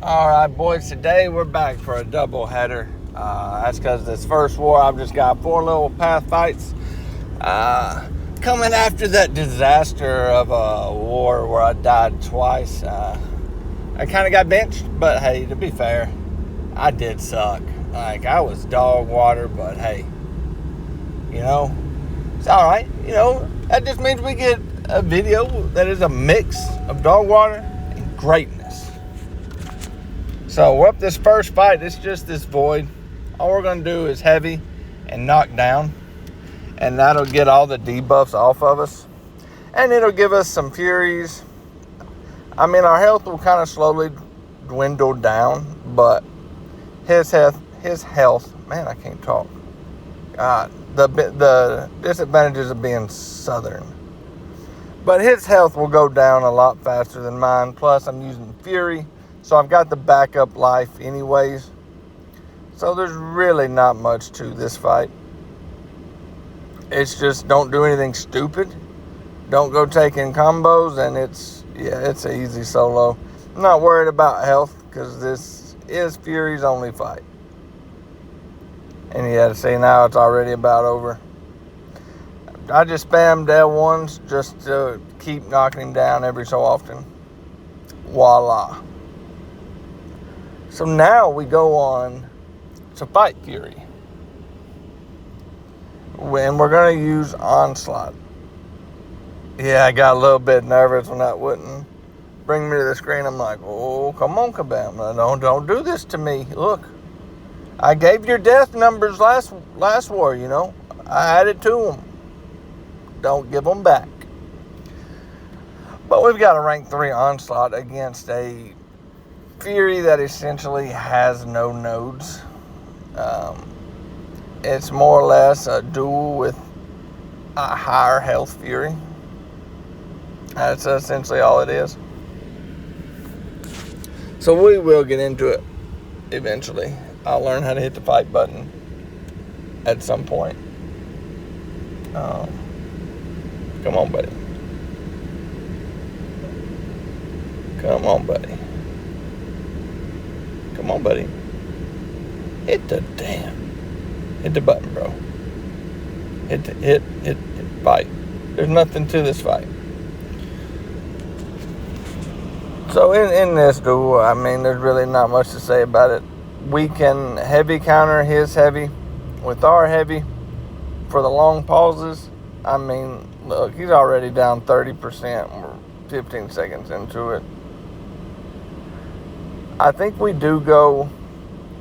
Alright boys, today we're back for a double header. That's because this first war I've just got 4 little path fights. Coming after that disaster of a war where I died twice. I kind of got benched, but hey, to be fair, I did suck. Like, I was dog water, but hey, it's alright. That just means we get a video that is a mix of dog water and greatness. So we're up this first fight. It's just this void. All we're going to do is heavy and knock down. And that'll get all the debuffs off of us. And it'll give us some furies. I mean, our health will kind of slowly dwindle down. But his health, man, I can't talk. God, the disadvantages of being southern. But his health will go down a lot faster than mine. Plus, I'm using fury. So I've got the backup life anyways. So there's really not much to this fight. It's just don't do anything stupid. Don't go taking combos, and it's an easy solo. I'm not worried about health because this is Fury's only fight. And see, now it's already about over. I just spammed L1s just to keep knocking him down every so often. Voila. So now we go on to fight Fury. And we're going to use Onslaught. Yeah, I got a little bit nervous when that wouldn't bring me to the screen. I'm like, oh, come on, Kabam. Don't do this to me. Look, I gave your death numbers last war, I added to them. Don't give them back. But we've got a rank 3 Onslaught against a Fury that essentially has no nodes. It's more or less a duel with a higher health Fury. That's essentially all it is. So we will get into it eventually. I'll learn how to hit the fight button at some point. Come on, buddy. Come on, buddy. Come on, buddy. Hit the button, bro. Hit fight. There's nothing to this fight. So in this duel, I mean, there's really not much to say about it. We can heavy counter his heavy with our heavy for the long pauses. I mean, look, he's already down 30%. We're 15 seconds into it. I think we do go,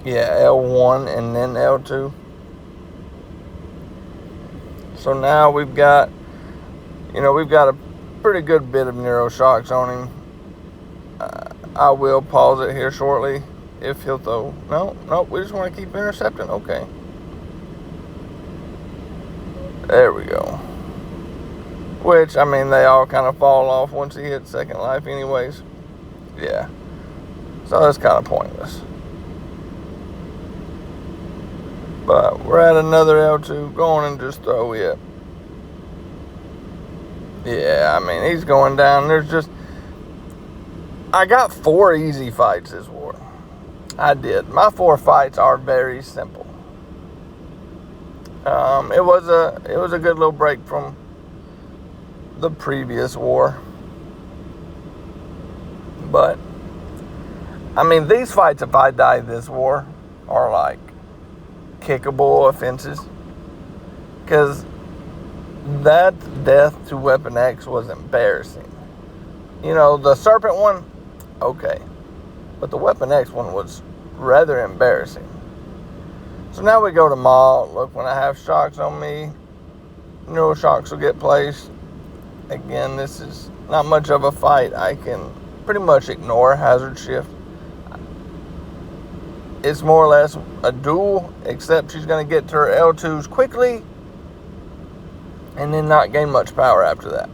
L1 and then L2. So now we've got a pretty good bit of Neuro Shocks on him. I will pause it here shortly if he'll throw. No, we just want to keep intercepting. Okay. There we go. Which, I mean, they all kind of fall off once he hits second life anyways. Yeah. So that's kind of pointless. But we're at another L2. Go on and just throw it. Yeah, I mean, he's going down. I got 4 easy fights this war. I did. My 4 fights are very simple. It was a good little break from the previous war. But I mean, these fights, if I die this war, are like kickable offenses. Because that death to Weapon X was embarrassing. The Serpent one, okay. But the Weapon X one was rather embarrassing. So now we go to Maw. Look, when I have shocks on me, Neuro Shocks will get placed. Again, this is not much of a fight. I can pretty much ignore Hazard Shift. It's more or less a duel, except she's going to get to her L2s quickly and then not gain much power after that.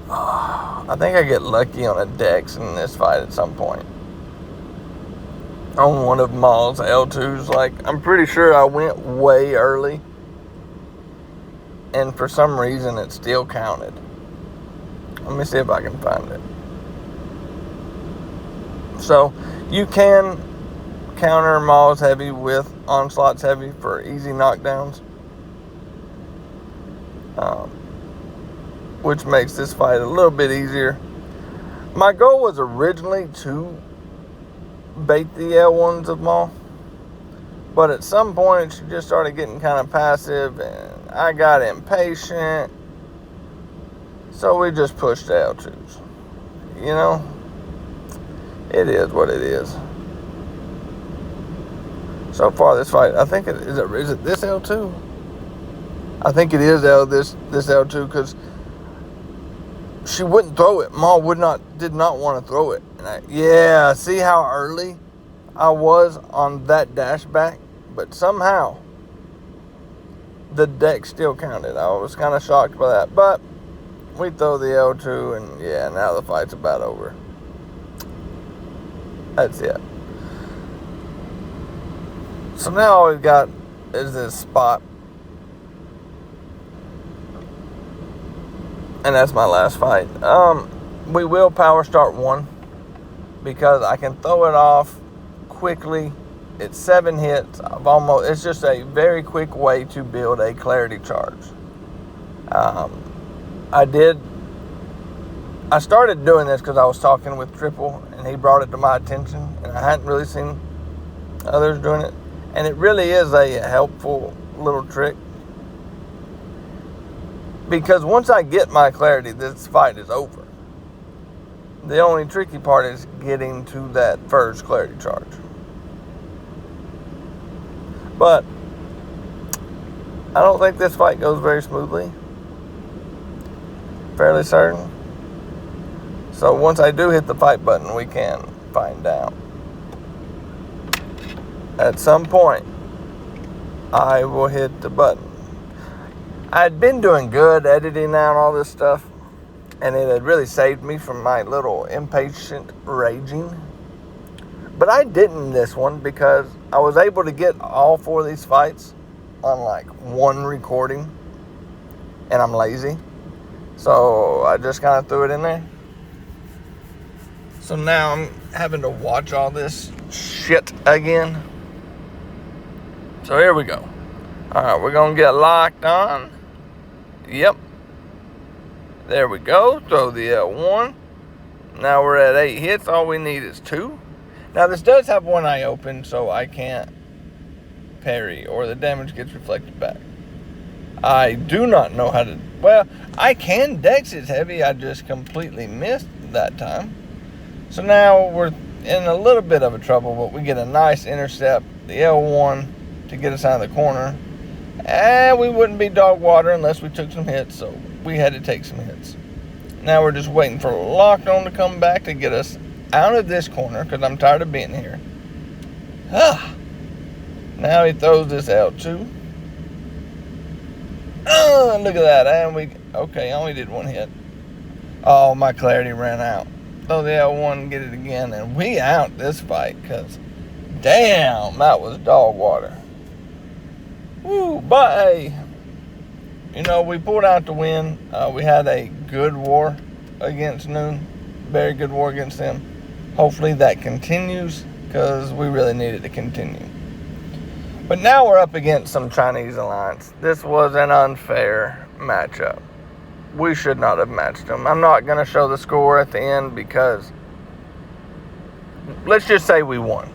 I think I get lucky on a Dex in this fight at some point. On one of Maw's L2s, like, I'm pretty sure I went way early. And for some reason, it still counted. Let me see if I can find it. So you can counter Maw's heavy with Onslaught's heavy for easy knockdowns, which makes this fight a little bit easier. My goal was originally to bait the L1s of Maw, but at some point she just started getting kind of passive and I got impatient, so we just pushed the L2s. You know, it is what it is. So far this fight, I think is it this L2? I think it is this L2, because she wouldn't throw it. Maw did not want to throw it. And see how early I was on that dash back? But somehow the deck still counted. I was kind of shocked by that. But we throw the L2 and yeah, now the fight's about over. That's it. So now all we've got is this spot. And that's my last fight. We will power start one because I can throw it off quickly. It's 7 hits. It's just a very quick way to build a clarity charge. I started doing this because I was talking with Triple and he brought it to my attention, and I hadn't really seen others doing it. And it really is a helpful little trick, because once I get my clarity, this fight is over. The only tricky part is getting to that first clarity charge. But I don't think this fight goes very smoothly. Fairly certain. So once I do hit the fight button, we can find out. At some point, I will hit the button. I'd been doing good editing out all this stuff, and it had really saved me from my little impatient raging. But I didn't this one because I was able to get all 4 of these fights on like one recording, and I'm lazy. So I just kind of threw it in there. So now I'm having to watch all this shit again. So here we go. Alright, we're going to get locked on. Yep. There we go. Throw the L1. Now we're at 8 hits. All we need is 2. Now this does have one eye open, so I can't parry or the damage gets reflected back. I do not know how to... Well, I can dex it heavy. I just completely missed that time. So now we're in a little bit of a trouble, but we get a nice intercept. The L1 to get us out of the corner. And we wouldn't be dog water unless we took some hits, so we had to take some hits. Now we're just waiting for Locked On to come back to get us out of this corner, because I'm tired of being here. Now he throws this L2. Look at that. And I only did 1 hit. Oh, my clarity ran out. Throw the L1, get it again, and we out this fight, because damn, that was dog water. Woo, but hey, we pulled out the win. We had a good war against NEWN. Very good war against them. Hopefully that continues, because we really need it to continue. But now we're up against some Chinese alliance. This was an unfair matchup. We should not have matched them. I'm not going to show the score at the end, because let's just say we won.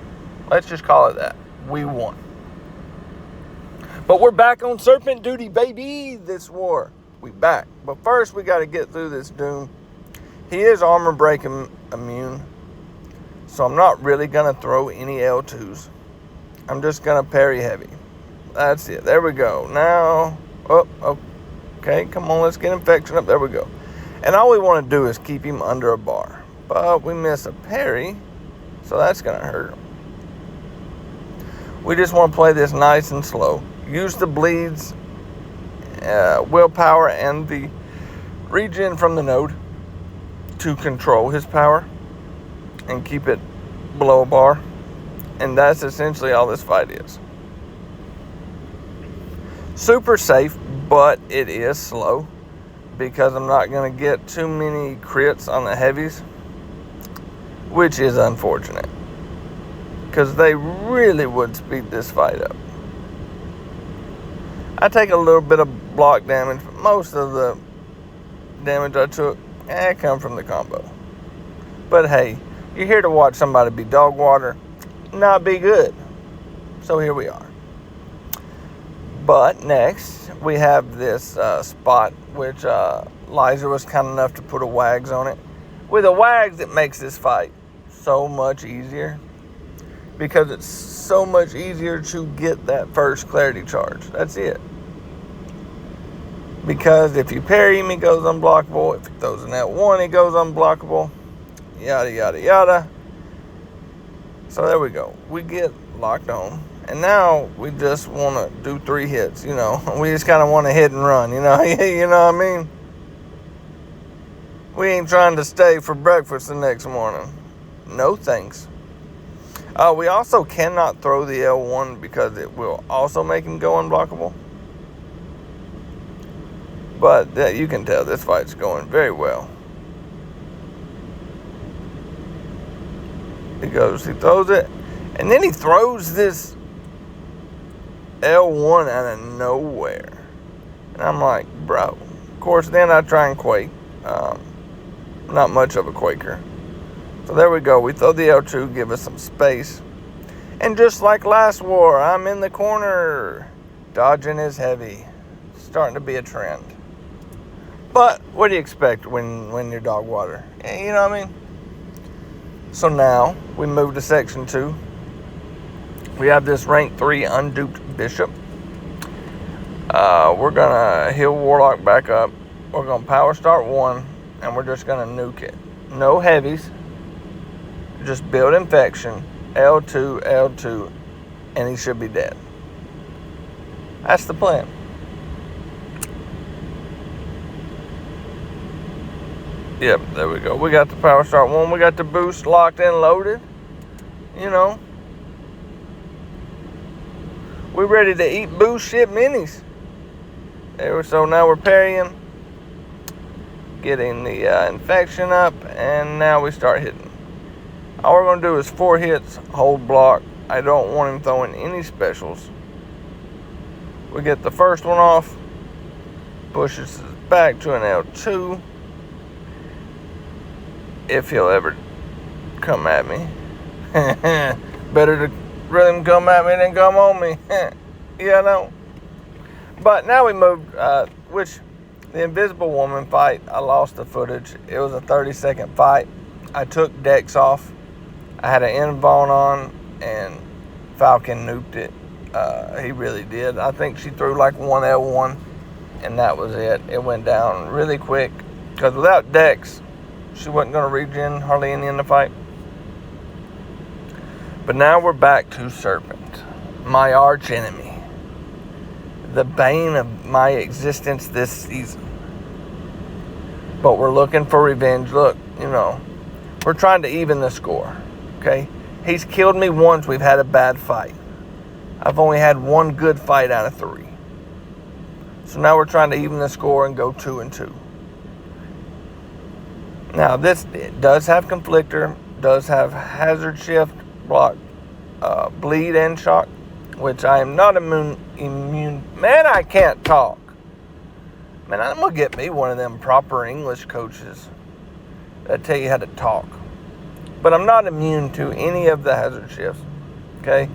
Let's just call it that. We won. But we're back on Serpent duty, baby, this war. We back. But first, we got to get through this Doom. He is armor break immune. So I'm not really going to throw any L2s. I'm just going to parry heavy. That's it. There we go. Now, okay, come on, let's get infection up. There we go. And all we want to do is keep him under a bar. But we miss a parry, so that's going to hurt him. We just want to play this nice and slow. Use the bleeds, willpower, and the regen from the node to control his power and keep it below a bar. And that's essentially all this fight is. Super safe, but it is slow, because I'm not going to get too many crits on the heavies. which is unfortunate, because they really would speed this fight up. I take a little bit of block damage, but most of the damage I took come from the combo. But hey, you're here to watch somebody be dog water, not be good. So here we are. But next, we have this spot, which Liza was kind enough to put a wags on it. With a wags, it makes this fight so much easier, because it's so much easier to get that first clarity charge. That's it. Because if you parry him, he goes unblockable. If he throws an L1, he goes unblockable. Yada, yada, yada. So there we go. We get locked on. And now we just want to do 3 hits, you know. We just kind of want to hit and run, you know. You know what I mean? We ain't trying to stay for breakfast the next morning. No thanks. We also cannot throw the L1 because it will also make him go unblockable. But you can tell this fight's going very well. He throws it, and then he throws this L1 out of nowhere. And I'm like, bro. Of course, then I try and quake. Not much of a quaker. So there we go. We throw the L2, give us some space. And just like last war, I'm in the corner. Dodging is heavy. Starting to be a trend. But what do you expect when you're dog water? You know what I mean? So now we move to section 2. We have this rank 3 unduped bishop. We're gonna heal warlock back up. We're gonna power start 1, and we're just gonna nuke it. No heavies. Just build infection. L2, L2, and he should be dead. That's the plan. Yep, there we go. We got the power start 1. We got the boost locked and loaded. You know. We're ready to eat boost ship minis. So now we're parrying. Getting the infection up. And now we start hitting. All we're going to do is 4 hits, hold block. I don't want him throwing any specials. We get the first one off. Pushes us back to an L2. If he'll ever come at me. Better to let him come at me than come on me. Yeah, I know. But now we moved, which the Invisible Woman fight, I lost the footage. It was a 30-second fight. I took Dex off. I had an invuln on, and Falcon nuked it. He really did. I think she threw like 1 L1, and that was it. It went down really quick, because without Dex, she wasn't going to regen hardly any in the fight. But now we're back to Serpent, my arch enemy, the bane of my existence this season. But we're looking for revenge. Look, you know, we're trying to even the score, okay? He's killed me once. We've had a bad fight. I've only had 1 good fight out of 3. So now we're trying to even the score and go 2-2. Now, this does have Conflictor, does have Hazard Shift, block, Bleed, and Shock, which I am not immune. Man, I can't talk. Man, I'm going to get me one of them proper English coaches that tell you how to talk. But I'm not immune to any of the Hazard Shifts, okay?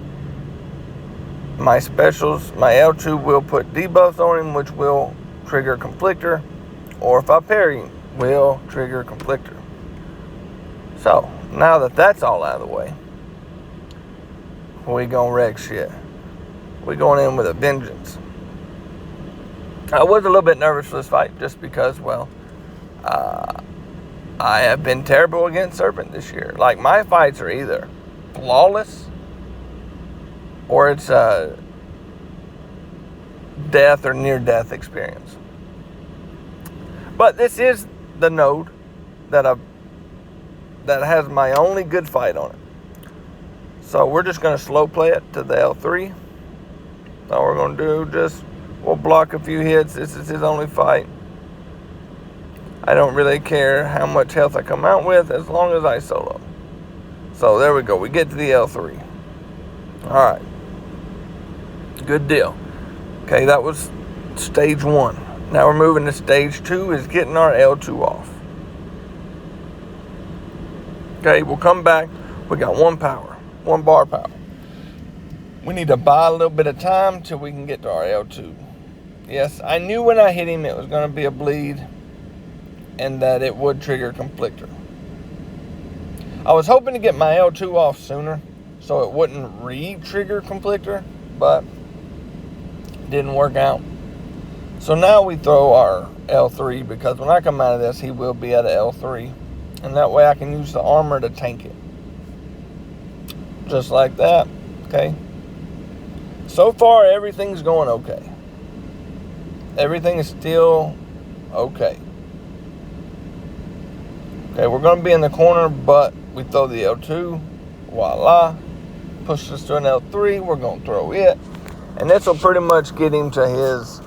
My specials, my L2 will put debuffs on him, which will trigger Conflictor, or if I parry him, will trigger Conflictor. So, now that that's all out of the way, we gonna wreck shit. We going in with a vengeance. I was a little bit nervous for this fight, just because, well, I have been terrible against Serpent this year. Like, my fights are either flawless, or it's a death or near-death experience. But this is the node that has my only good fight on it. So we're just going to slow play it to the L3. All we're going to do, we'll block a few hits. This is his only fight. I don't really care how much health I come out with, as long as I solo. So there we go. We get to the L3. All right. Good deal. Okay, that was stage 1. Now we're moving to stage 2, is getting our L2 off. Okay, we'll come back. We got 1 bar power. We need to buy a little bit of time till we can get to our L2. Yes, I knew when I hit him it was going to be a bleed and that it would trigger conflictor. I was hoping to get my L2 off sooner so it wouldn't re-trigger conflictor, but it didn't work out. So now we throw our L3 because when I come out of this, he will be at a L3. And that way I can use the armor to tank it. Just like that, okay? So far, everything's going okay. Everything is still okay. Okay, we're going to be in the corner, but we throw the L2. Voila. Push us to an L3. We're going to throw it. And this will pretty much get him to his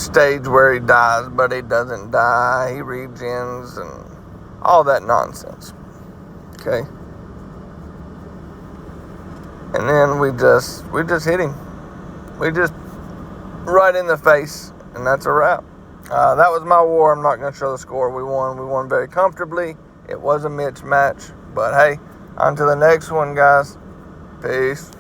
stage where he dies, but he doesn't die. He regens and all that nonsense. Okay. And then we just hit him. We just right in the face, and that's a wrap. That was my war. I'm not going to show the score. We won very comfortably. It was a mismatch, but hey, on to the next one, guys. Peace.